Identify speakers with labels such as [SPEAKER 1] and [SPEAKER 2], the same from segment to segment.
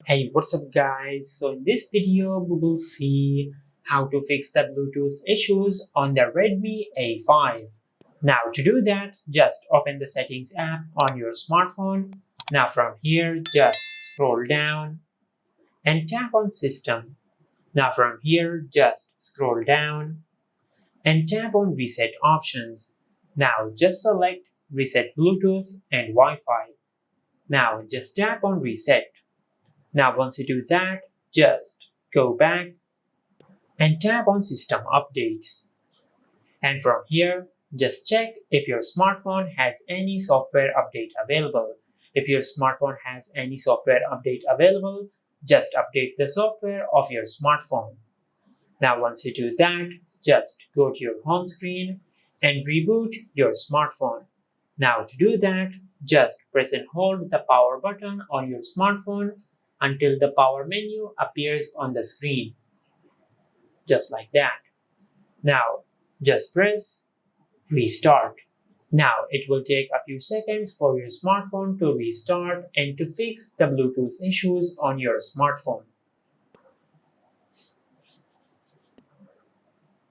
[SPEAKER 1] Hey, what's up guys? So in this video we will see how to fix the Bluetooth issues on the Redmi A5. Now to do that, just open the settings app on your smartphone. Now from here, just scroll down and tap on system. Now from here, just scroll down and tap on reset options. Now just select reset Bluetooth and Wi-Fi. Now just tap on reset. Now once you do that, just go back and tap on system updates. And from here, just check if your smartphone has any software update available. If your smartphone has any software update available, just update the software of your smartphone. Now once you do that, just go to your home screen and reboot your smartphone. Now to do that, just press and hold the power button on your smartphone until the power menu appears on the screen. Just like that. Now just press restart. Now it will take a few seconds for your smartphone to restart and to fix the Bluetooth issues on your smartphone.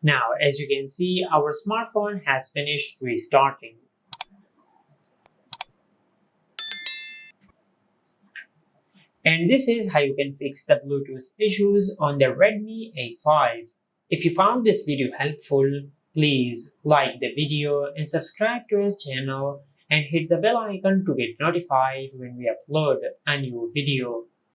[SPEAKER 1] Now as you can see, our smartphone has finished restarting. And this is how you can fix the Bluetooth issues on the Redmi A5. If you found this video helpful, please like the video and subscribe to our channel and hit the bell icon to get notified when we upload a new video.